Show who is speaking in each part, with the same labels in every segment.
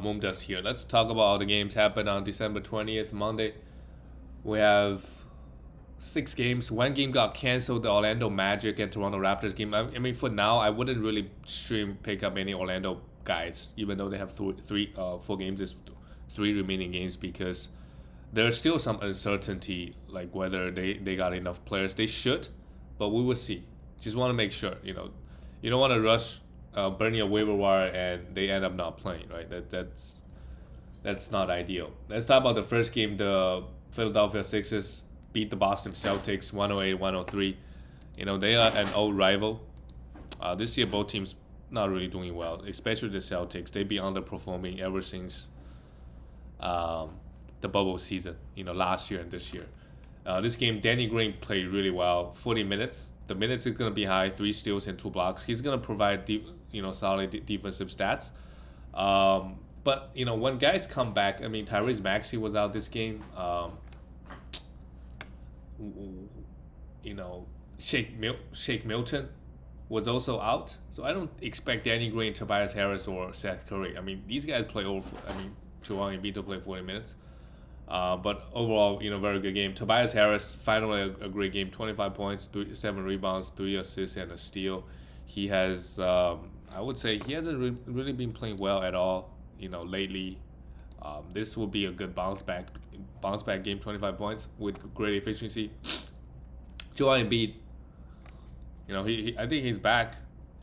Speaker 1: Moon Dust here. Let's talk about all the games happened on December 20th, Monday. We have 6 games. One game got canceled, the Orlando Magic and Toronto Raptors game. I mean, for now, I wouldn't really pick up any Orlando guys, even though they have 4 games, is 3 remaining games, because there's still some uncertainty, like whether they got enough players. They should, but we will see. Just want to make sure, you don't want to rush, burn your waiver wire, and they end up not playing, right? That's not ideal. Let's talk about the first game. The Philadelphia Sixers beat the Boston Celtics 108-103. They are an old rival. This year, both teams not really doing well, especially the Celtics. They be underperforming ever since the bubble season, last year and this year. This game, Danny Green played really well, 40 minutes. The minutes is going to be high, 3 steals and 2 blocks. He's going to provide solid defensive stats. But when guys come back, I mean, Tyrese Maxey was out this game. Shake Milton was also out. So I don't expect Danny Green, Tobias Harris, or Seth Curry. I mean, these guys play over. Joel Embiid to play 40 minutes. But overall, very good game. Tobias Harris, finally a great game. 25 points, 7 rebounds, 3 assists, and a steal. He has, I would say, he hasn't really been playing well at all, lately. This will be a good bounce back game. 25 points with great efficiency. Joel Embiid, I think he's back.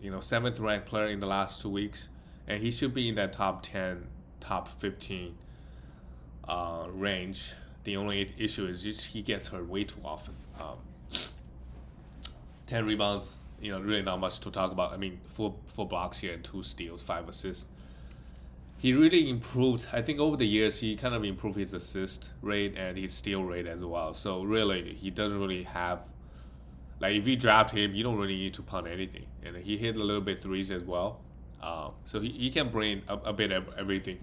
Speaker 1: 7th ranked player in the last 2 weeks, and he should be in that top 10, top 15 range. The only issue is just he gets hurt way too often. 10 rebounds, really not much to talk about. I mean, 4 blocks here and 2 steals, 5 assists. He really improved. I think over the years he kind of improved his assist rate and his steal rate as well. So really, he doesn't really have, like, if you draft him, you don't really need to punt anything. And he hit a little bit threes as well. So he can bring a bit of everything.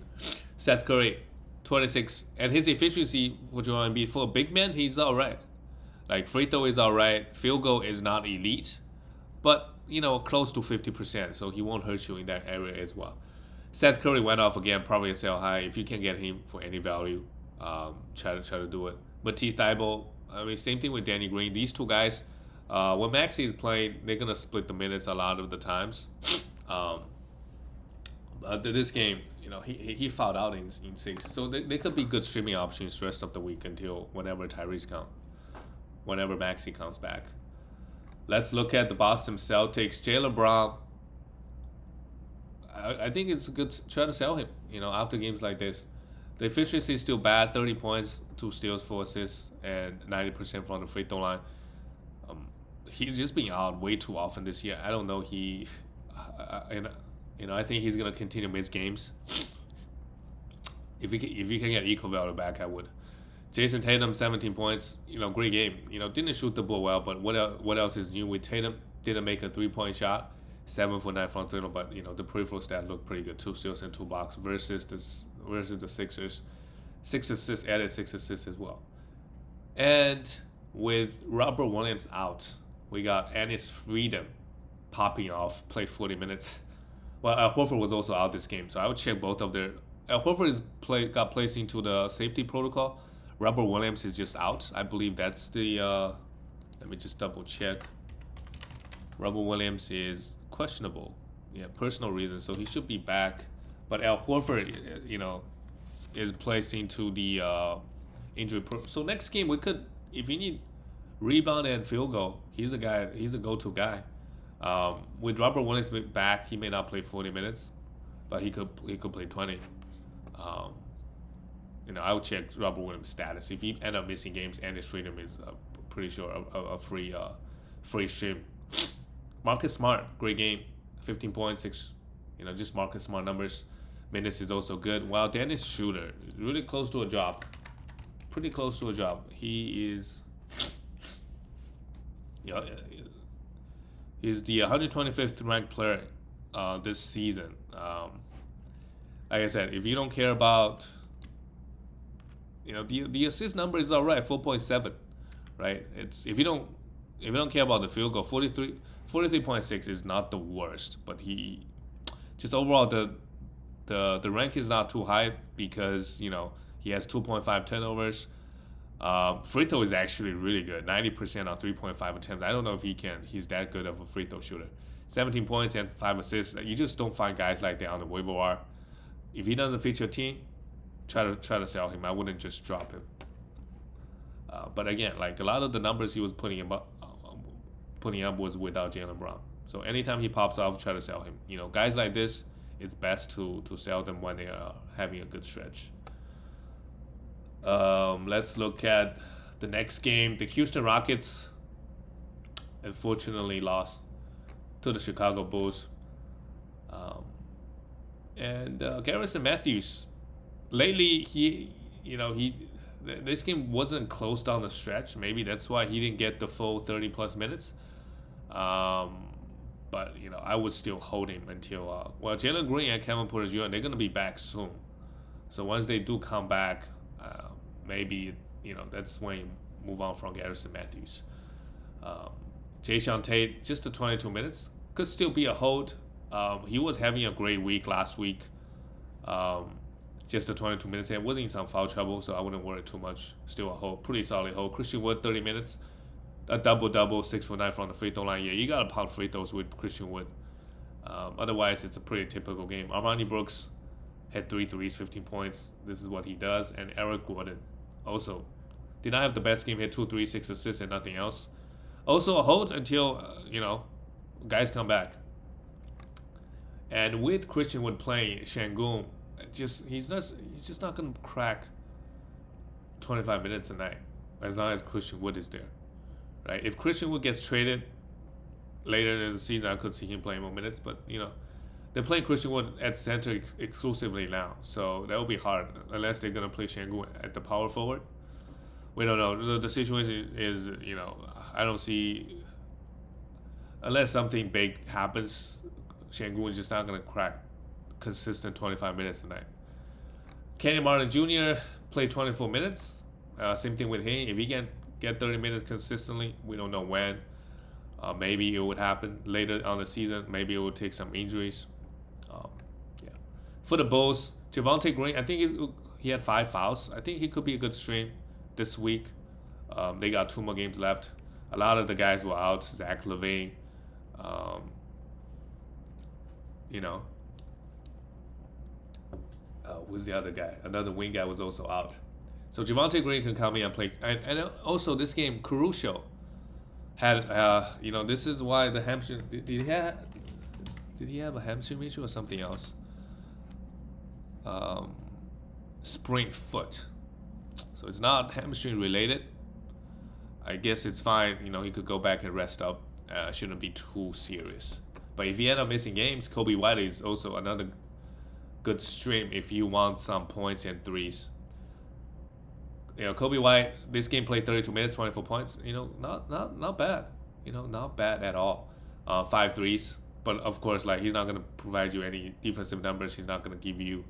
Speaker 1: Seth Curry, 26, and his efficiency for Joel Embiid, for a big man, he's all right. Like, free throw is all right. Field goal is not elite, but close to 50%. So he won't hurt you in that area as well. Seth Curry went off again, probably a sell high. If you can get him for any value, try to do it. Matisse Thybulle, I mean, same thing with Danny Green. These 2 guys, when Maxey is playing, they're gonna split the minutes a lot of the times. This game, he fouled out in 6, so they could be good streaming options the rest of the week until whenever Maxey comes back. Let's look at the Boston Celtics. Jaylen Brown, I think it's good to try to sell him, after games like this. The efficiency is still bad, 30 points, 2 steals, 4 assists, and 90% from the free throw line. He's just being out way too often this year. I don't know, I think he's going to continue to miss games. If you can get equal value back, I would. Jason Tatum, 17 points, great game. Didn't shoot the ball well, but what else is new with Tatum? Didn't make a 3-point shot. 7 for 9 from Tatum, but the peripheral stats look pretty good. 2 steals and 2 blocks versus the Sixers. 6 assists, added 6 assists as well. And with Robert Williams out, we got Ennis Freedom popping off, played 40 minutes. Well, Horford was also out this game, so I would check both of their. Horford got placed into the safety protocol. Robert Williams is just out. I believe that's the. Let me just double check. Robert Williams is questionable. Yeah, personal reasons, so he should be back. But Al Horford, is placed into the injury pro. So next game we could, if you need rebound and field goal, he's a guy. He's a go-to guy. With Robert Williams back, he may not play 40 minutes, but he could play 20. I would check Robert Williams' status. If he end up missing games, and his freedom is pretty sure a free stream. Marcus Smart, great game, 15 points, 6. Just Marcus Smart numbers. Minutes is also good. While Dennis Schroeder, really close to a job, pretty close to a job. He is. He's the 125th ranked player this season. Like I said, if you don't care about, the assist number is all right, 4.7, right? It's if you don't care about the field goal, 43.6 is not the worst, but he just overall the the rank is not too high because he has 2.5 turnovers. Free throw is actually really good, 90% on 3.5 attempts. I don't know if he's that good of a free throw shooter. 17 points and 5 assists. You just don't find guys like that on the waiver wire. If he doesn't fit your team, try to sell him. I wouldn't just drop him. But again, like a lot of the numbers he was putting up was without Jaylen Brown. So anytime he pops off, try to sell him. Guys like this, it's best to sell them when they are having a good stretch. Let's look at the next game. The Houston Rockets unfortunately lost to the Chicago Bulls. And Garrison Matthews, lately this game wasn't close down the stretch. Maybe that's why he didn't get the full 30 plus minutes. But I would still hold him until Jalen Green and Kevin Porter Jr. they're gonna be back soon. So once they do come back, maybe that's when you move on from Garrison Matthews. Jayshawn Tate, just the 22 minutes could still be a hold. He was having a great week last week. Just the 22 minutes, and wasn't in some foul trouble, so I wouldn't worry too much. Still a hold, pretty solid hold. Christian Wood, 30 minutes, a double-double, 6 for 9 from the free throw line. Yeah, you gotta pound free throws with Christian Wood. Otherwise, it's a pretty typical game. Armani Brooks had 3 threes, 15 points. This is what he does. And Eric Gordon also did not have the best game. He had 2 3, 6 assists, and nothing else. Also a hold until guys come back. And with Christian Wood playing, Şengün, he's just not gonna crack 25 minutes a night as long as Christian Wood is there, right? If Christian Wood gets traded later in the season, I could see him playing more minutes. But they're playing Christian Wood at center exclusively now, so that will be hard unless they're gonna play Şengün at the power forward. We don't know. The situation is I don't see, unless something big happens, Şengün is just not gonna crack consistent 25 minutes a night. Kenny Martin Jr. played 24 minutes. Same thing with him. If he can get 30 minutes consistently, we don't know when. Maybe it would happen later on the season. Maybe it would take some injuries. For the Bulls, Javonte Green, I think he had 5 fouls. I think he could be a good stream this week. They got 2 more games left. A lot of the guys were out. Zach LaVine. Who's the other guy? Another wing guy was also out. So Javonte Green can come in and play. And also this game, Caruso had, this is why the hamstring, did he have a hamstring issue or something else? Sprained foot. So it's not hamstring related. I guess it's fine. He could go back and rest up. Shouldn't be too serious. But if he end up missing games, Kobe White is also another good stream if you want some points and threes. Kobe White, this game played 32 minutes, 24 points. Not bad. Not bad at all. 5 threes. But of course, he's not gonna provide you any defensive numbers. He's not gonna give you.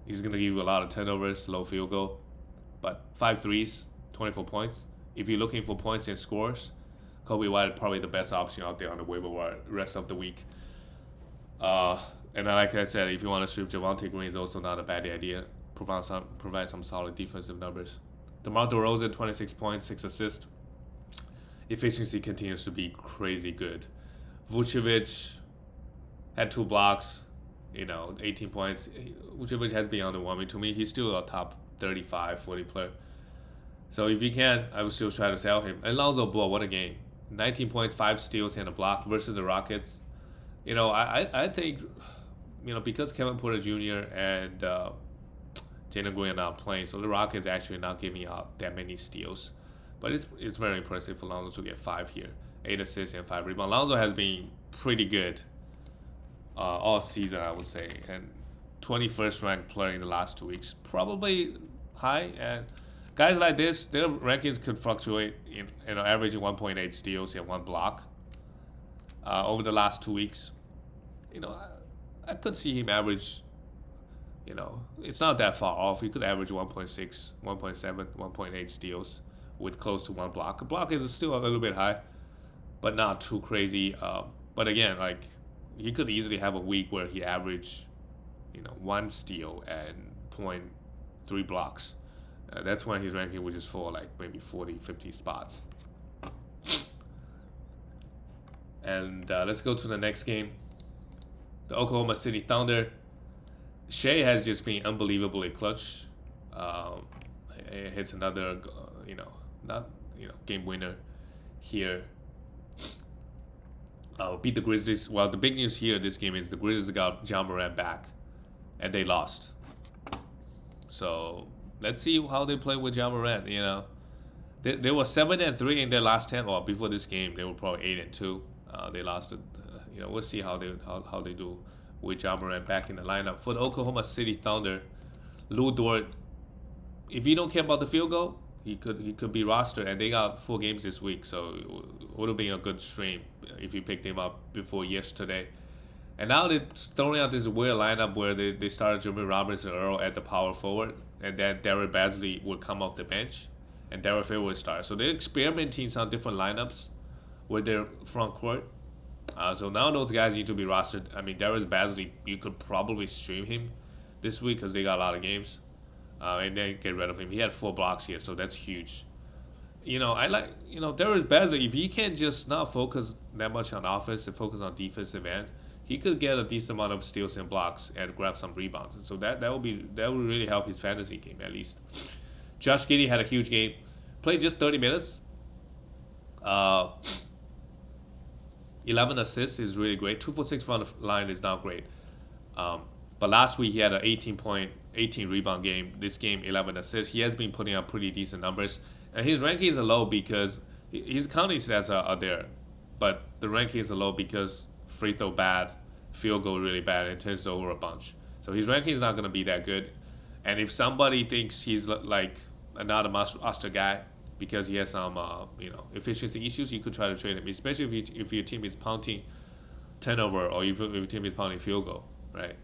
Speaker 1: He's gonna give you a lot of turnovers, low field goal. But 5 threes, 24 points. If you're looking for points and scores, Kobe White is probably the best option out there on the waiver wire rest of the week. And like I said, if you want to stream Javonte Green, is also not a bad idea. Provide some solid defensive numbers. DeMar DeRozan, 26 points, 6 assists. Efficiency continues to be crazy good. Vucevic had 2 blocks, 18 points. Vucevic has been underwhelming to me. He's still a top 35, 40 player. So if you can, I would still try to sell him. And Lonzo Ball, what a game. 19 points, 5 steals, and a block versus the Rockets. I think, because Kevin Porter Jr. and Jalen Green are not playing, so the Rockets actually not giving out that many steals. But it's very impressive for Lonzo to get 5 here. 8 assists and 5 rebounds. Lonzo has been pretty good all season, I would say. And 21st ranked player in the last 2 weeks. Probably high. And guys like this, their rankings could fluctuate in averaging 1.8 steals and 1 block over the last 2 weeks. I could see him average, it's not that far off. He could average 1.6, 1.7, 1.8 steals with close to 1 block. A block is still a little bit high, but not too crazy. But again, he could easily have a week where he averaged 1 steal and 0.3 blocks. That's when his ranking would just fall like maybe 40, 50 spots. And let's go to the next game. The Oklahoma City Thunder. Shea has just been unbelievably clutch. It hits another, game winner here. Beat the Grizzlies. Well, the big news here this game is the Grizzlies got Ja Morant back, and they lost. So let's see how they play with Ja Morant. They were 7-3 in their last 10. Well, before this game, they were probably 8-2. They lost it. We'll see how they do with Ja Morant back in the lineup for the Oklahoma City Thunder. Lou Dort, if you don't care about the field goal, he could be rostered, and they got 4 games this week, so it would have been a good stream if you picked him up before yesterday. And now they're throwing out this weird lineup where they started Jeremy Robinson Earl at the power forward, and then Derek Basley would come off the bench, and Derek Favors would start. So they're experimenting some different lineups with their front court. So now those guys need to be rostered. I mean, Derek Basley, you could probably stream him this week because they got a lot of games. And then get rid of him. He had 4 blocks here, so that's huge. I like, Darius Bazley, if he can just not focus that much on offense and focus on defensive end, he could get a decent amount of steals and blocks and grab some rebounds. So that would really help his fantasy game at least. Josh Giddey had a huge game. Played just 30 minutes. 11 assists is really great. 2 for 6 from the line is not great. But last week he had an 18 rebound game. This game, 11 assists. He has been putting up pretty decent numbers. And his rankings are low because his counting stats are there. But the rankings are low because free throw bad, field goal really bad, and turns over a bunch. So his ranking is not going to be that good. And if somebody thinks he's like not a roster guy because he has some efficiency issues, you could try to trade him, especially if your team is pounding turnover or if your team is pounding field goal, right?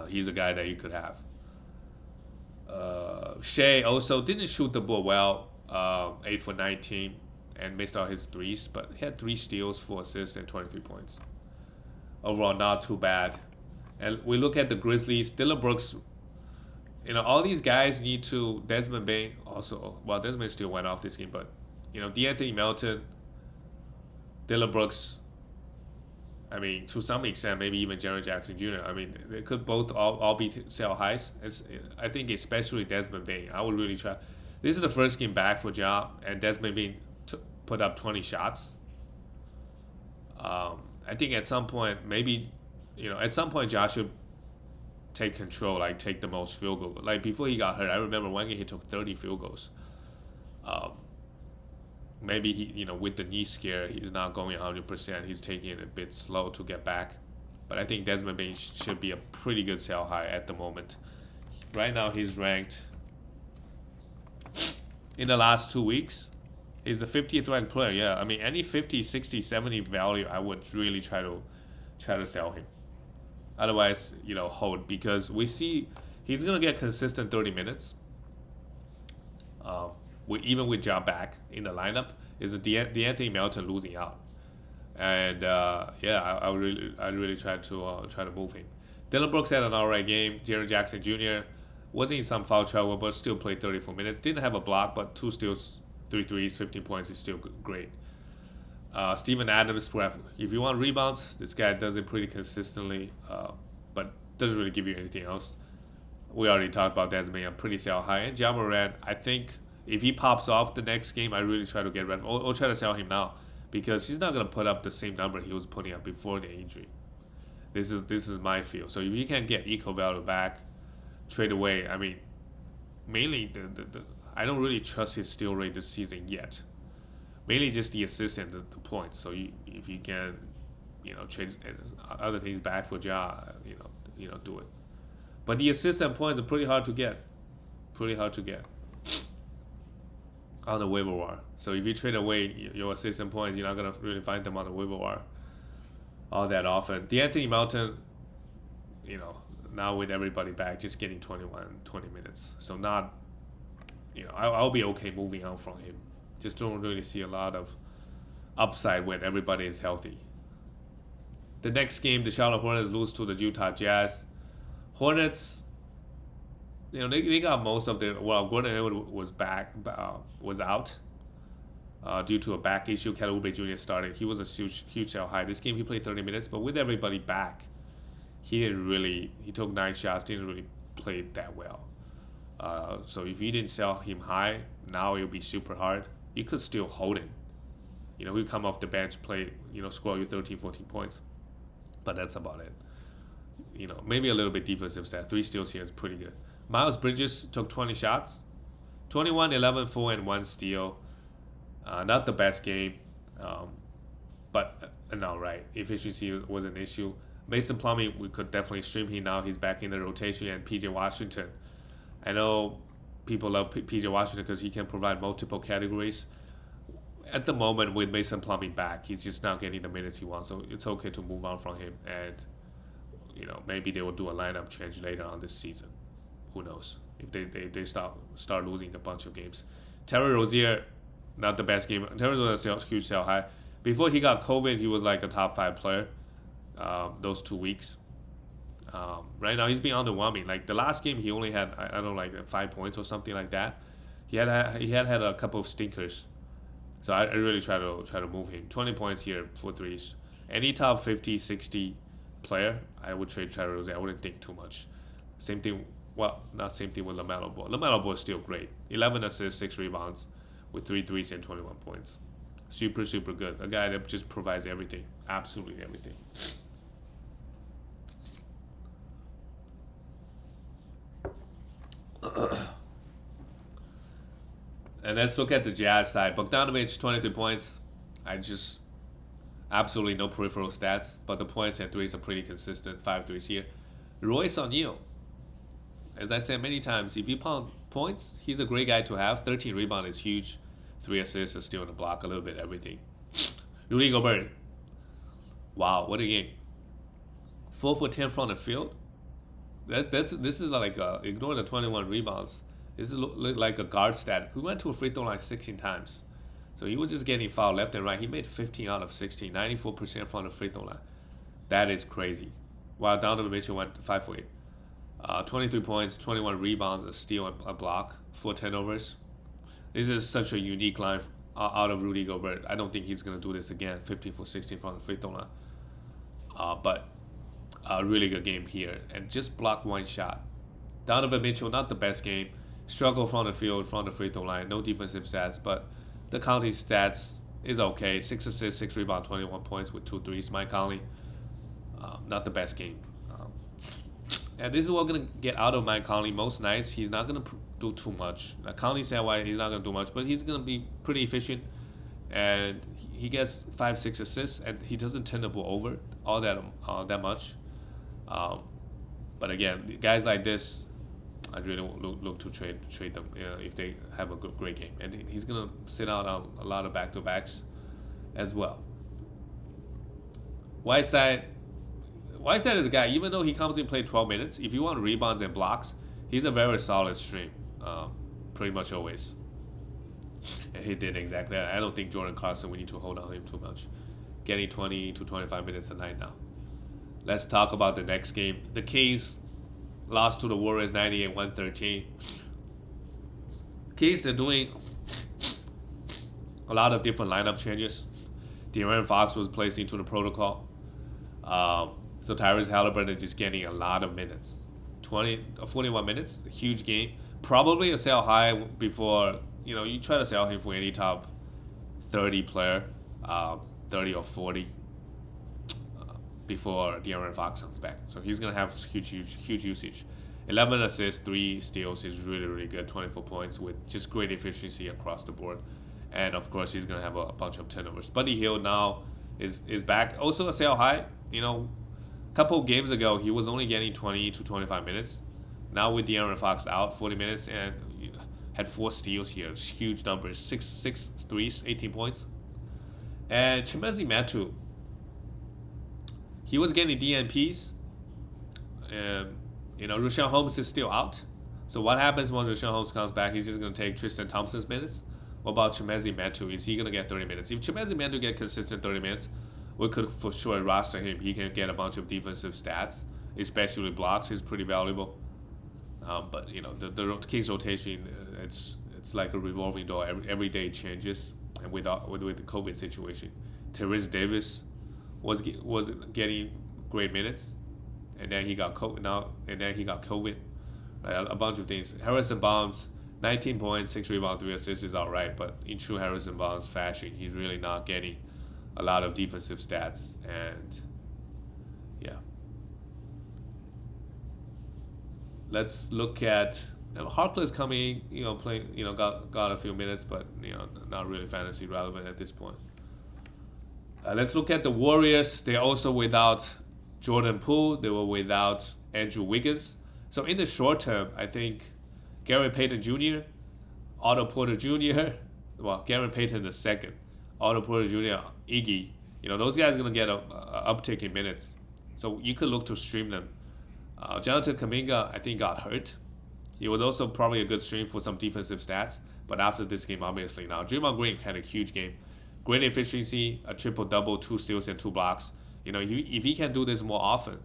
Speaker 1: He's a guy that you could have. Shea also didn't shoot the ball well, 8 for 19, and missed all his threes, but he had 3 steals, 4 assists, and 23 points. Overall, not too bad. And we look at the Grizzlies. Dillon Brooks, all these guys need to. Desmond Bain also. Well, Desmond still went off this game, but DeAnthony Melton, Dillon Brooks. I mean, to some extent, maybe even Jaren Jackson Jr. I mean, they could both all be sell highs. I think especially Desmond Bain. I would really try. This is the first game back for Ja, and Desmond Bain put up 20 shots. I think at some point, Ja should take control, like take the most field goals. Like before he got hurt, I remember one game he took 30 field goals. Maybe he, with the knee scare, he's not going 100%. He's taking it a bit slow to get back. But I think Desmond Bain should be a pretty good sell high at the moment. Right now, he's ranked in the last 2 weeks. He's the 50th ranked player. Yeah, I mean, any 50, 60, 70 value, I would really try to sell him. Otherwise, hold, because we see he's gonna get consistent 30 minutes. Even with Ja back in the lineup, is DeAnthony Melton losing out, and I really try to move him. Dillon Brooks had an alright game. Jaren Jackson Jr. was in some foul trouble, but still played 34 minutes. Didn't have a block, but 2 steals, 3 threes, 15 points is still great. Steven Adams, if you want rebounds, this guy does it pretty consistently, but doesn't really give you anything else. We already talked about Desmond. I'm pretty sell high, and Ja Morant, I think. If he pops off the next game, I really try to get rid of him or try to sell him now because he's not going to put up the same number he was putting up before the injury. This is my feel. So if you can get equal value back, trade away. I mean, mainly I don't really trust his steal rate this season yet. Mainly just the assists and the points. So if you can, trade other things back for Ja, do it. But the assists and points are pretty hard to get. On the waiver wire. So if you trade away your assists and points, you're not going to really find them on the waiver wire all that often. DeAnthony Melton, now with everybody back, just getting 20 minutes. So not, I'll be okay moving on from him. Just don't really see a lot of upside when everybody is healthy. The next game, the Charlotte Hornets lose to the Utah Jazz. Hornets, they got most of their. Well, Gordon Hayward was out due to a back issue. Kelton Johnson Jr. started. He was a huge sell high. This game he played 30 minutes, but with everybody back, he took 9 shots, didn't really play that well. So if you didn't sell him high, now it'll be super hard. You could still hold him. He'll come off the bench, play, score you 13, 14 points. But that's about it. Maybe a little bit defensive stat. 3 steals here is pretty good. Miles Bridges took 20 shots. 21, 11, 4, and 1 steal. Not the best game. But all right. Efficiency was an issue. Mason Plumlee, we could definitely stream him now. He's back in the rotation. And PJ Washington. I know people love PJ Washington because he can provide multiple categories. At the moment, with Mason Plumlee back, he's just not getting the minutes he wants. So it's okay to move on from him. And, maybe they will do a lineup change later on this season. Who knows? If they start losing a bunch of games. Terry Rozier, not the best game. Terry Rozier was a huge sell high. Before he got COVID, he was like a top 5 player those 2 weeks. Right now, he's been underwhelming. Like the last game, he only had, I don't know, like 5 points or something like that. He had a couple of stinkers. So I really try to move him. 20 points here for threes. Any top 50, 60 player, I would trade Terry Rozier. I wouldn't think too much. Same thing. Well, not same thing with LaMelo Ball. LaMelo Ball is still great. 11 assists, 6 rebounds, with 3 threes and 21 points. Super, super good. A guy that just provides everything. Absolutely everything. And let's look at the Jazz side. Bogdanovic, 23 points. Absolutely no peripheral stats, but the points and threes are pretty consistent. 5 threes here. Royce O'Neal. As I said many times, if you pound points, he's a great guy to have. 13 rebound is huge. 3 assists, a steal on the block, a little bit everything. Rudy Gobert. Wow, what a game. 4 for 10 from the field. This is like ignore the 21 rebounds. This is like a guard stat. He went to a free throw line 16 times. So he was just getting fouled left and right. He made 15 out of 16, 94% from the free throw line. That is crazy. While Donovan Mitchell went 5 for 8. 23 points, 21 rebounds, a steal, and a block, 4 turnovers. This is such a unique line out of Rudy Gobert. I don't think he's going to do this again. 15 for 16 from the free throw line. But a really good game here. And just block 1 shot. Donovan Mitchell, not the best game. Struggle from the field, from the free throw line. No defensive stats, but the counting stats is okay. 6 assists, 6 rebounds, 21 points with 2 threes. Mike Conley, not the best game. And this is what we're going to get out of Mike Conley. Most nights, he's not going to do too much. Conley said why he's not going to do much, but he's going to be pretty efficient. And he gets 5, 6 assists, and he doesn't turn the ball over all that much. But again, guys like this, I really look to trade them if they have a great game. And he's going to sit out on a lot of back-to-backs as well. Whiteside is a guy, even though he comes in play 12 minutes, if you want rebounds and blocks, he's a very solid stream, pretty much always. And he did exactly that. I don't think Jordan Clarkson, we need to hold on him too much. Getting 20 to 25 minutes a night now. Let's talk about the next game. The Kings lost to the Warriors 98-113. Kings are doing a lot of different lineup changes. De'Aaron Fox was placed into the protocol. So Tyrese Halliburton is just getting a lot of minutes. 41 minutes, a huge game. Probably a sell high before, you try to sell him for any top 30 player, 30 or 40, before De'Aaron Fox comes back. So he's going to have huge usage. 11 assists, 3 steals is really, really good. 24 points with just great efficiency across the board. And, of course, he's going to have a bunch of turnovers. Buddy Hield now is back. Also a sell high. A couple of games ago, he was only getting 20 to 25 minutes. Now with De'Aaron Fox out, 40 minutes, and had 4 steals here. Huge numbers. 6 threes, 18 points. And Chimezie Metu, he was getting DNPs. Rashawn Holmes is still out. So what happens when Rashawn Holmes comes back? He's just going to take Tristan Thompson's minutes. What about Chimezie Metu? Is he going to get 30 minutes? If Chimezie Metu get consistent 30 minutes, we could for sure roster him. He can get a bunch of defensive stats especially blocks, is pretty valuable. But the Kings rotation, it's like a revolving door. Every day it changes, and with the COVID situation, Therese Davis was getting great minutes, and then he got COVID. Right, a bunch of things. Harrison Barnes, 19 points, 6 rebounds, 3 assists is all right, but in true Harrison Barnes fashion, he's really not getting a lot of defensive stats, and yeah. Let's look at Harkless coming, playing, got a few minutes, but not really fantasy relevant at this point. Let's look at the Warriors. They're also without Jordan Poole. They were without Andrew Wiggins. So in the short term, I think Gary Payton Jr., Otto Porter Jr., Gary Payton the second, Otto Porter Jr., Iggy, those guys are going to get a uptick in minutes. So you could look to stream them. Jonathan Kuminga, I think, got hurt. He was also probably a good stream for some defensive stats. But after this game, obviously now, Draymond Green had a huge game. Great efficiency, a triple-double, 2 steals and 2 blocks. If he can do this more often,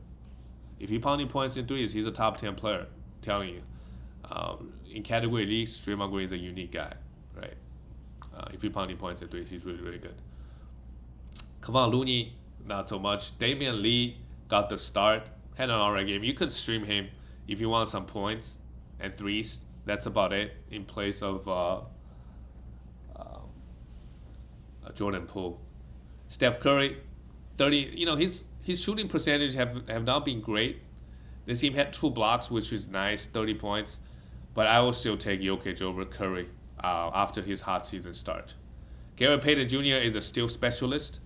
Speaker 1: if he pounding points in threes, he's a top 10 player. I'm telling you. In category leagues, Draymond Green is a unique guy, right? If he's pounding points in threes, he's really, really good. Kevon Looney, not so much. Damian Lee got the start. Had an alright game. You could stream him if you want some points and threes. That's about it in place of Jordan Poole. Steph Curry, 30. His shooting percentage have not been great. This team had 2 blocks, which is nice, 30 points. But I will still take Jokic over Curry after his hot season start. Gary Payton Jr. is a steal specialist.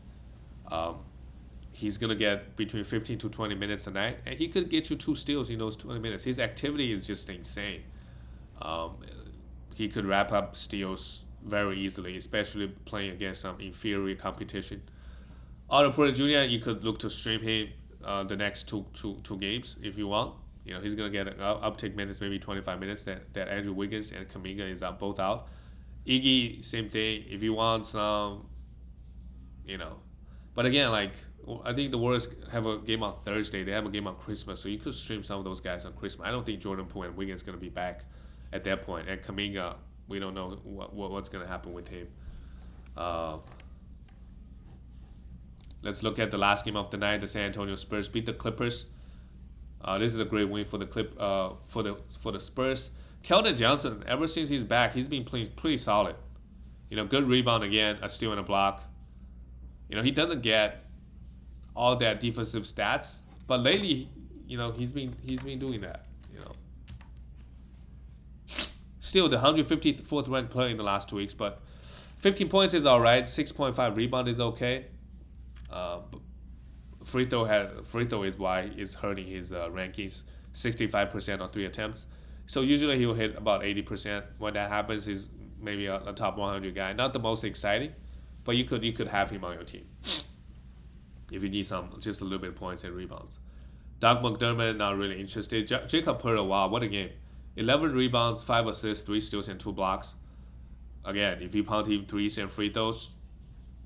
Speaker 1: He's going to get between 15 to 20 minutes a night, and he could get you 2 steals in those 20 minutes. His activity is just insane. He could wrap up steals very easily, especially playing against some inferior competition. Otto Porter Jr., you could look to stream him the next two games if you want. He's going to get an uptick minutes, maybe 25 minutes that Andrew Wiggins and Kuminga is both out. Iggy, same thing. If you want some, But again, I think the Warriors have a game on Thursday. They have a game on Christmas, so you could stream some of those guys on Christmas. I don't think Jordan Poole and Wiggins going to be back at that point. And Kuminga, we don't know what's going to happen with him. Let's look at the last game of the night. The San Antonio Spurs beat the Clippers. This is a great win for the for the Spurs. Kelton Johnson, ever since he's back, he's been playing pretty solid. Good rebound again, a steal and a block. He doesn't get all that defensive stats, but lately, he's been doing that. Still the 154th ranked player in the last 2 weeks, but 15 points is all right. 6.5 rebound is okay. Free throw is why it's hurting his rankings. 65% on 3 attempts. So usually he will hit about 80%. When that happens, he's maybe a top 100 guy. Not the most exciting, but you could have him on your team if you need just a little bit of points and rebounds. Doug McDermott, not really interested. Jacob Poeltl, wow, what a game. 11 rebounds, 5 assists, 3 steals, and 2 blocks. Again, if you pound him threes and free throws,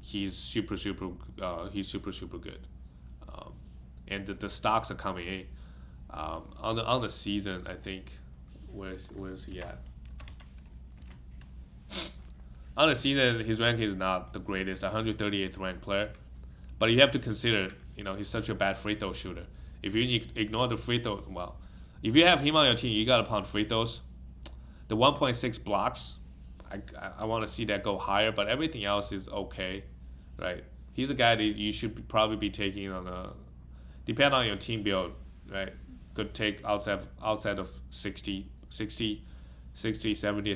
Speaker 1: he's super good. And the stocks are coming in. On the season, I think, where is he at? On the season, his ranking is not the greatest, 138th ranked player. But you have to consider, he's such a bad free throw shooter. If you ignore the free throw, if you have him on your team, you got to pound free throws. The 1.6 blocks, I want to see that go higher, but everything else is okay, right? He's a guy that you should probably be taking depend on your team build, right? Could take outside of 70th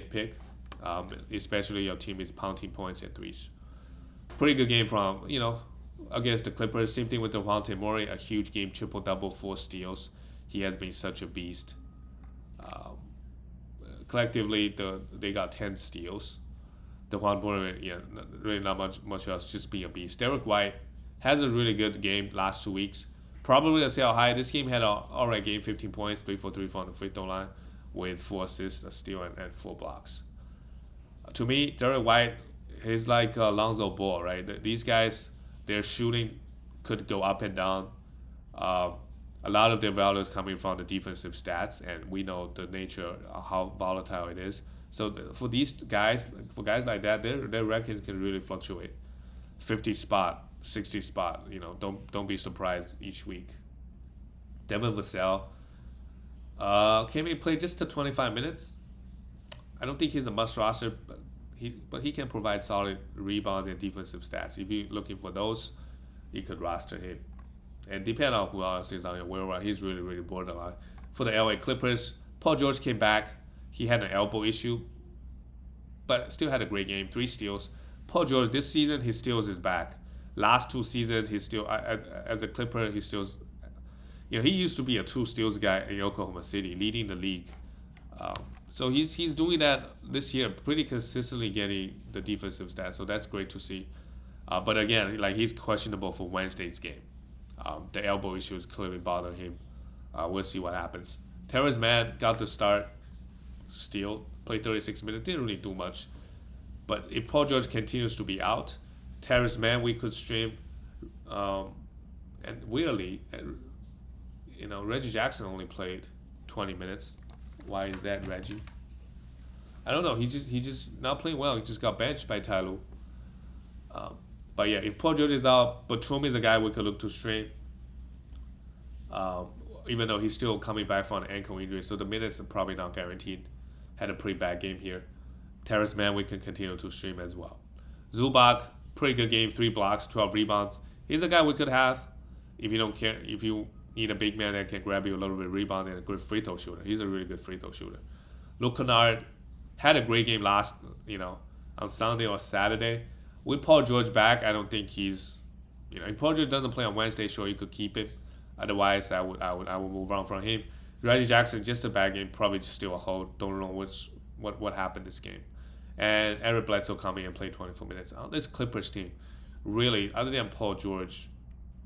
Speaker 1: pick, especially your team is pounding points and threes. Pretty good game from, against the Clippers. Same thing with Devontae Murray, a huge game, triple-double, 4 steals. He has been such a beast. Collectively, they got 10 steals. Devontae Murray, really not much else, just be a beast. Derek White has a really good game last 2 weeks. Probably a sell high. This game had an alright game, 15 points, 3 for 3 on the free throw line with 4 assists, a steal, and 4 blocks. To me, Derek White is like Lonzo Ball, right? These guys, their shooting could go up and down. a lot of their value is coming from the defensive stats, and we know the nature of how volatile it is. So for these guys, for guys like that, their rankings can really fluctuate. 50 spot, 60 spot. Don't be surprised each week. Devin Vassell came in, played just to 25 minutes. I don't think he's a must roster, but he can provide solid rebounds and defensive stats. If you're looking for those, you could roster him. And depending on who else is on your waiver, he's really, really borderline. For the LA Clippers, Paul George came back. He had an elbow issue, but still had a great game, 3 steals. Paul George, this season, his steals is back. Last 2 seasons, he's still, as a Clipper, he steals. He used to be a 2 steals guy in Oklahoma City, leading the league. So he's doing that this year, pretty consistently getting the defensive stats. So that's great to see. But again, he's questionable for Wednesday's game. The elbow issue is clearly bothering him. We'll see what happens. Terrence Mann got the start, steal, played 36 minutes, didn't really do much. But if Paul George continues to be out, Terrence Mann we could stream. And weirdly, Reggie Jackson only played 20 minutes. Why is that, Reggie? I don't know. He just not playing well. He just got benched by Ty Lue. But yeah, if Paul George is out, Batum is a guy we could look to stream. Even though he's still coming back from an ankle injury, so the minutes are probably not guaranteed. Had a pretty bad game here. Terrence Mann we can continue to stream as well. Zubac, pretty good game, 3 blocks, 12 rebounds. He's a guy we could have if you don't care. If you need a big man that can grab you a little bit of rebound and a good free throw shooter. He's a really good free throw shooter. Luke Kennard had a great game on Sunday or Saturday. With Paul George back, I don't think he's, if Paul George doesn't play on Wednesday, sure you could keep him. Otherwise, I would move on from him. Reggie Jackson, just a bad game, probably just still a hold. Don't know what happened this game. And Eric Bledsoe coming and played 24 minutes. On this Clippers team, really, other than Paul George,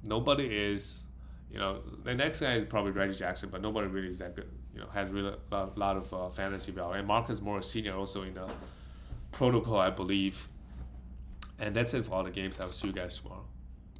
Speaker 1: nobody is. The next guy is probably Reggie Jackson, but nobody really is that good. Has really a lot of fantasy value. And Marcus Morris Sr. also in the protocol, I believe. And that's it for all the games. I'll see you guys tomorrow.